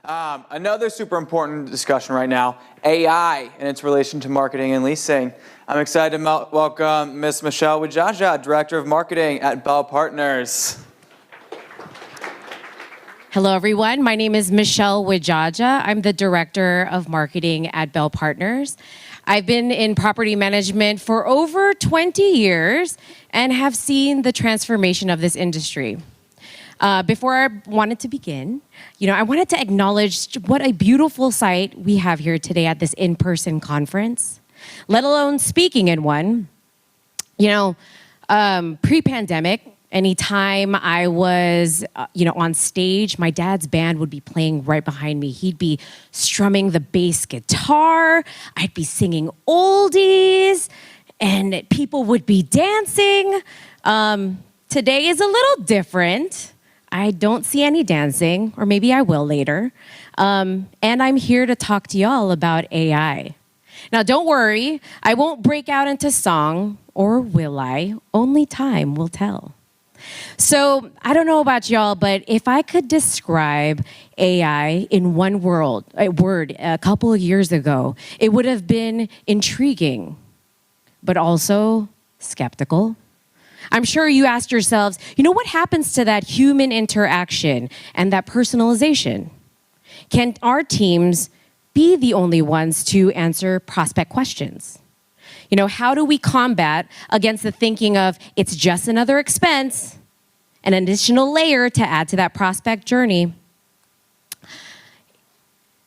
Another super important discussion right now, AI and its relation to marketing and leasing. I'm excited to welcome Ms. Michelle Widjaja, Director of Marketing at Bell Partners. Hello, everyone. My name is Michelle Widjaja. I'm the Director of Marketing at Bell Partners. I've been in property management for over 20 years and have seen the transformation of this industry. Before I wanted to begin, I wanted to acknowledge what a beautiful site we have here today at this in-person conference, let alone speaking in one. Pre-pandemic, anytime I was, on stage, my dad's band would be playing right behind me. He'd be strumming the bass guitar. I'd be singing oldies, and people would be dancing. Today is a little different. I don't see any dancing, or maybe I will later. And I'm here to talk to y'all about AI. Now, don't worry, I won't break out into song, or will I? Only time will tell. So I don't know about y'all, but if I could describe AI in one word a couple of years ago, it would have been intriguing, but also skeptical. I'm sure you asked yourselves, what happens to that human interaction and that personalization? Can our teams be the only ones to answer prospect questions? How do we combat against the thinking of it's just another expense, an additional layer to add to that prospect journey?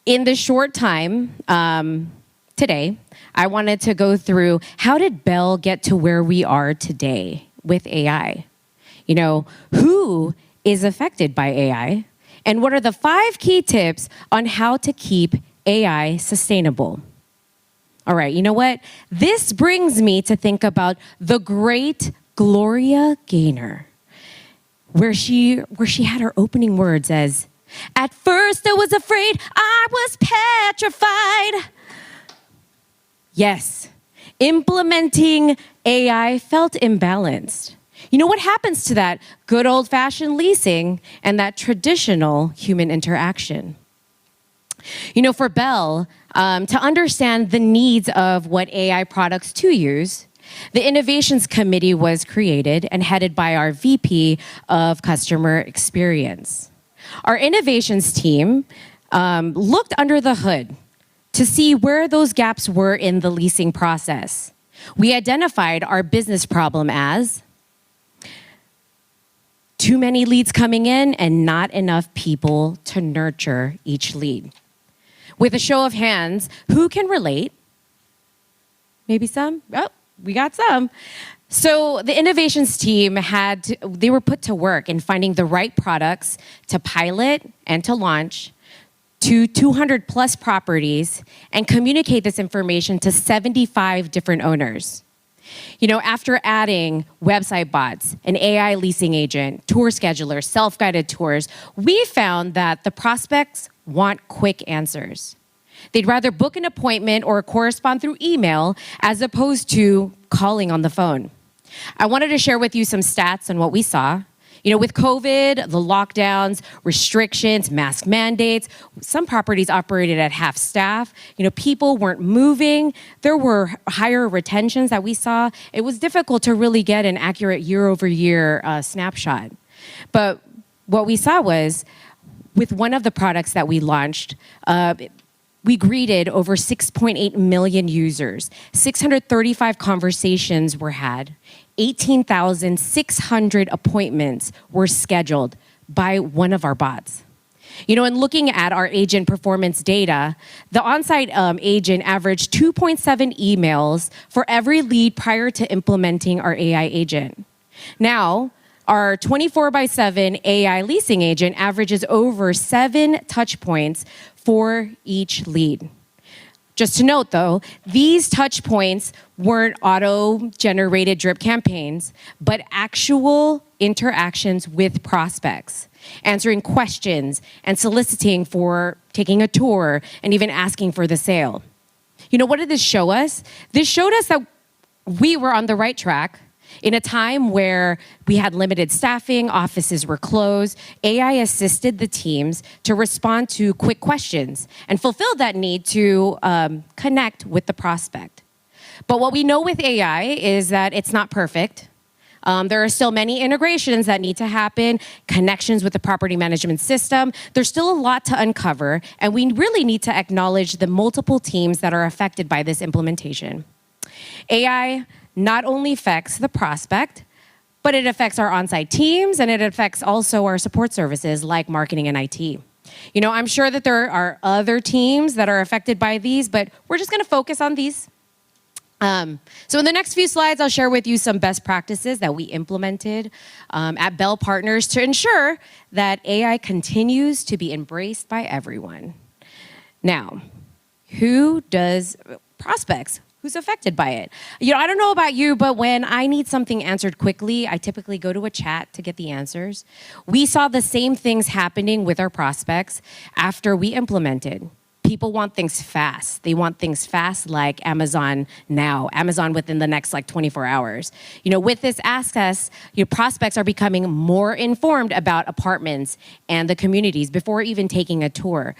In this short time today, I wanted to go through how did Bell get to where we are today with AI? Who is affected by AI? And what are the 5 key tips on how to keep AI sustainable? All right, you know what? This brings me to think about the great Gloria Gaynor, where she had her opening words as, "At first I was afraid, I was petrified." Yes, implementing AI felt imbalanced. What happens to that good old-fashioned leasing and that traditional human interaction? For Bell, to understand the needs of what AI products to use, the Innovations Committee was created and headed by our VP of Customer Experience. Our innovations team looked under the hood to see where those gaps were in the leasing process. We identified our business problem as too many leads coming in and not enough people to nurture each lead. With a show of hands, who can relate? Maybe some? Oh, we got some. So the innovations team they were put to work in finding the right products to pilot and to launch to 200 plus properties and communicate this information to 75 different owners. After adding website bots, an AI leasing agent, tour scheduler, self-guided tours, we found that the prospects want quick answers. They'd rather book an appointment or correspond through email as opposed to calling on the phone. I wanted to share with you some stats on what we saw. With COVID, the lockdowns, restrictions, mask mandates, some properties operated at half staff. People weren't moving. There were higher retentions that we saw. It was difficult to really get an accurate year-over-year snapshot. But what we saw was, with one of the products that we launched, we greeted over 6.8 million users. 635 conversations were had. 18,600 appointments were scheduled by one of our bots. In looking at our agent performance data, the on-site agent averaged 2.7 emails for every lead prior to implementing our AI agent. Now, our 24/7 AI leasing agent averages over 7 touch points for each lead. Just to note, though, these touch points weren't auto-generated drip campaigns, but actual interactions with prospects, answering questions and soliciting for taking a tour and even asking for the sale. What did this show us? This showed us that we were on the right track In a time where we had limited staffing, offices were closed, AI assisted the teams to respond to quick questions and fulfilled that need to connect with the prospect. But what we know with AI is that it's not perfect. There are still many integrations that need to happen, connections with the property management system. There's still a lot to uncover, and we really need to acknowledge the multiple teams that are affected by this implementation. AI not only affects the prospect, but it affects our on-site teams, and it affects also our support services like marketing and IT. You know, I'm sure that there are other teams that are affected by these, but we're just going to focus on these. So in the next few slides, I'll share with you some best practices that we implemented at Bell Partners to ensure that AI continues to be embraced by everyone. Now, prospects? Who's affected by it? You know, I don't know about you, but when I need something answered quickly, I typically go to a chat to get the answers. We saw the same things happening with our prospects after we implemented. People want things fast. They want things fast like Amazon now, Amazon within the next 24 hours. You know, with this access, your prospects are becoming more informed about apartments and the communities before even taking a tour.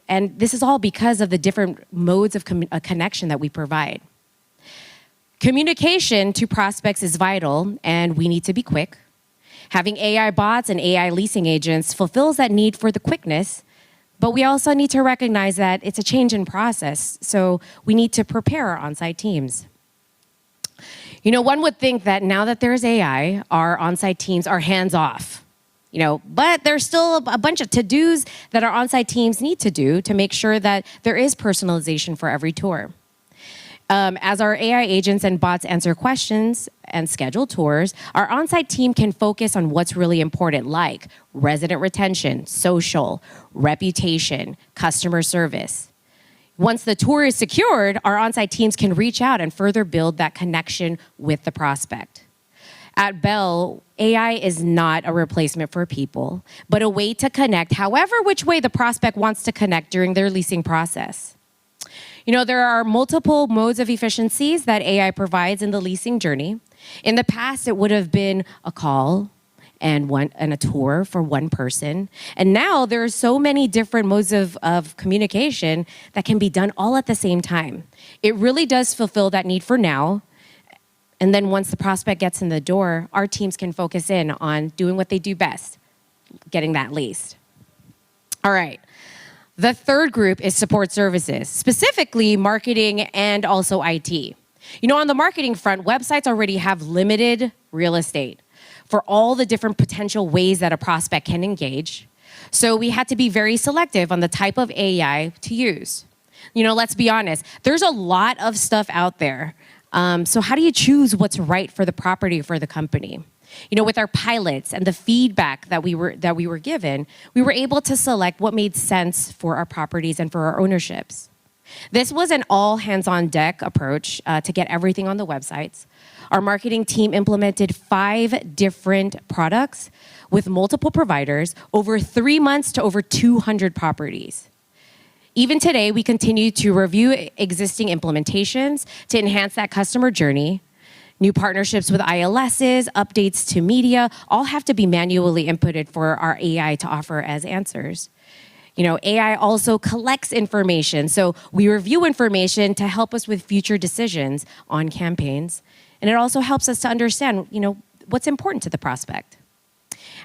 And this is all because of the different modes of connection that we provide. Communication to prospects is vital, and we need to be quick. Having AI bots and AI leasing agents fulfills that need for the quickness, but we also need to recognize that it's a change in process, so we need to prepare our on-site teams. You know, one would think that now that there's AI, our on-site teams are hands-off. You know, but there's still a bunch of to-dos that our on-site teams need to do to make sure that there is personalization for every tour. As our AI agents and bots answer questions and schedule tours, our on-site team can focus on what's really important, like resident retention, social, reputation, customer service. Once the tour is secured, our on-site teams can reach out and further build that connection with the prospect. At Bell, AI is not a replacement for people, but a way to connect however which way the prospect wants to connect during their leasing process. You know, there are multiple modes of efficiencies that AI provides in the leasing journey. In the past, it would have been a call and a tour for one person. And now there are so many different modes of communication that can be done all at the same time. It really does fulfill that need for now. And then once the prospect gets in the door, our teams can focus in on doing what they do best, getting that leased. All right. The third group is support services, specifically marketing and also IT. You know, on the marketing front, websites already have limited real estate for all the different potential ways that a prospect can engage. So we had to be very selective on the type of AI to use. You know, let's be honest, there's a lot of stuff out there. So how do you choose what's right for the property, for the company? You know, with our pilots and the feedback that we were given, we were able to select what made sense for our properties and for our ownerships. This was an all hands-on-deck approach to get everything on the websites. Our marketing team implemented 5 different products with multiple providers over 3 months to over 200 properties. Even today, we continue to review existing implementations to enhance that customer journey. New partnerships with ILSs, updates to media, all have to be manually inputted for our AI to offer as answers. You know, AI also collects information, so we review information to help us with future decisions on campaigns. And it also helps us to understand, you know, what's important to the prospect.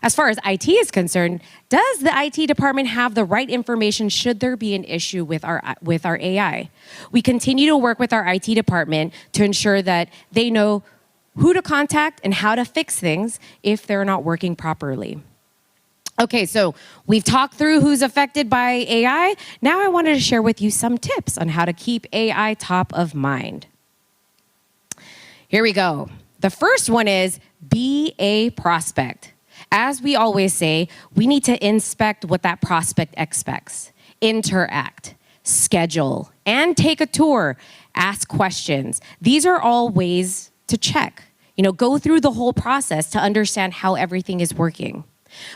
As far as IT is concerned, does the IT department have the right information should there be an issue with our AI? We continue to work with our IT department to ensure that they know who to contact and how to fix things if they're not working properly. Okay, so we've talked through who's affected by AI. Now I wanted to share with you some tips on how to keep AI top of mind. Here we go. The first one is be a prospect. As we always say, we need to inspect what that prospect expects, interact, schedule, and take a tour, ask questions. These are all ways to check, you know, go through the whole process to understand how everything is working.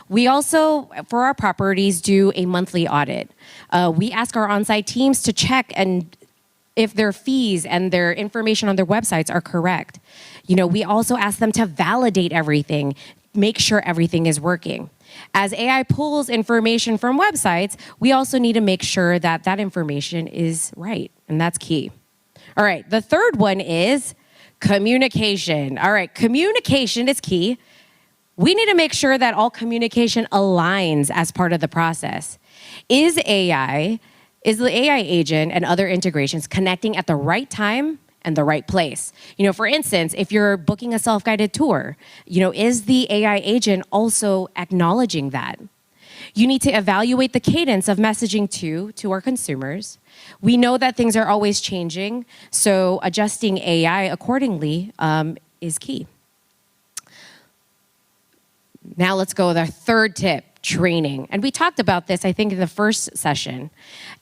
We also, for our properties, do a monthly audit. We ask our on-site teams to check and if their fees and their information on their websites are correct. We also ask them to validate everything, make sure everything is working. As AI pulls information from websites, we also need to make sure that that information is right, and that's key. All right, the third one is communication. All right, communication is key. We need to make sure that all communication aligns as part of the process. Is the AI agent and other integrations connecting at the right time and the right place? For instance, if you're booking a self-guided tour, is the AI agent also acknowledging that? You need to evaluate the cadence of messaging to our consumers. We know that things are always changing, so adjusting AI accordingly is key. Now let's go with our third tip, training. And we talked about this, I think, in the first session.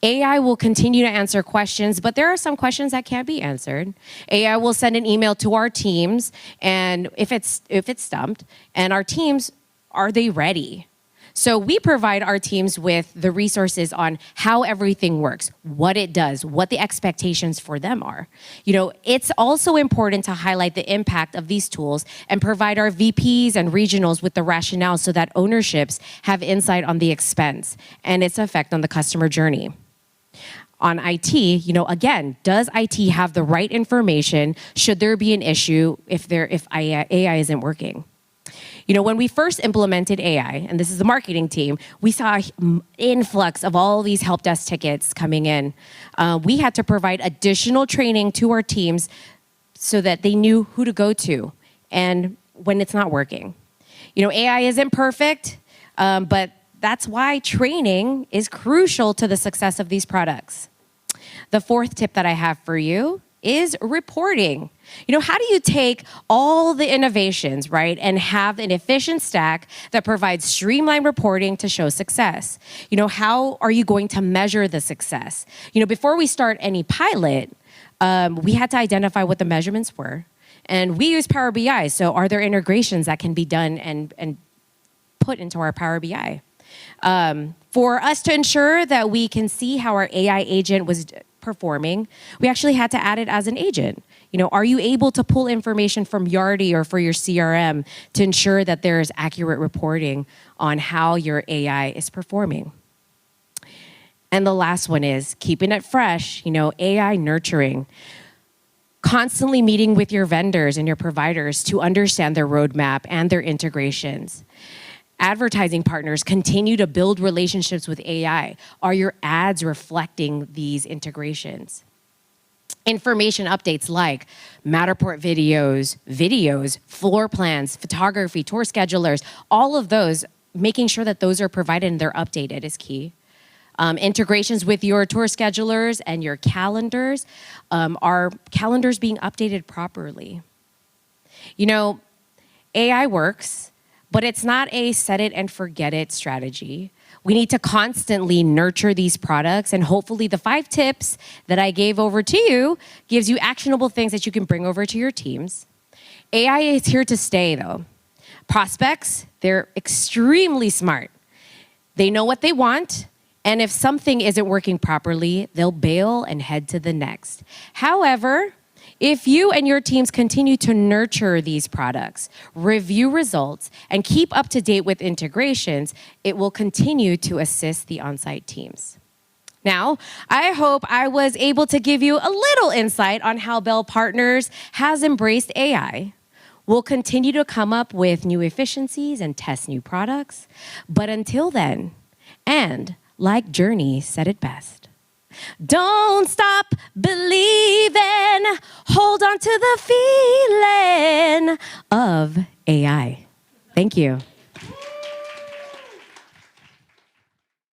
AI will continue to answer questions, but there are some questions that can't be answered. AI will send an email to our teams, and if it's stumped, and our teams, are they ready? So we provide our teams with the resources on how everything works, what it does, what the expectations for them are. It's also important to highlight the impact of these tools and provide our VPs and regionals with the rationale so that ownerships have insight on the expense and its effect on the customer journey. On IT, again, does IT have the right information? Should there be an issue if AI isn't working? When we first implemented AI, and this is the marketing team, we saw an influx of all these help desk tickets coming in. We had to provide additional training to our teams so that they knew who to go to and when it's not working. AI isn't perfect, but that's why training is crucial to the success of these products. The fourth tip that I have for you is reporting. How do you take all the innovations, right, and have an efficient stack that provides streamlined reporting to show success? How are you going to measure the success? Before we start any pilot, we had to identify what the measurements were. And we use Power BI, so are there integrations that can be done and put into our Power BI? For us to ensure that we can see how our AI agent was performing, we actually had to add it as an agent. Are you able to pull information from Yardi or for your CRM to ensure that there's accurate reporting on how your AI is performing? And the last one is keeping it fresh, AI nurturing. Constantly meeting with your vendors and your providers to understand their roadmap and their integrations. Advertising partners continue to build relationships with AI. Are your ads reflecting these integrations? Information updates like Matterport videos, floor plans, photography, tour schedulers, all of those, making sure that those are provided and they're updated is key. Integrations with your tour schedulers and your calendars, are calendars being updated properly? AI works, but it's not a set it and forget it strategy. We need to constantly nurture these products, and hopefully the 5 tips that I gave over to you gives you actionable things that you can bring over to your teams. AI is here to stay though. Prospects, they're extremely smart. They know what they want, and if something isn't working properly, they'll bail and head to the next. However, if you and your teams continue to nurture these products, review results, and keep up to date with integrations, it will continue to assist the on-site teams. Now, I hope I was able to give you a little insight on how Bell Partners has embraced AI. We'll continue to come up with new efficiencies and test new products. But until then, and like Journey said it best, don't stop believing, hold on to the feeling of AI. Thank you.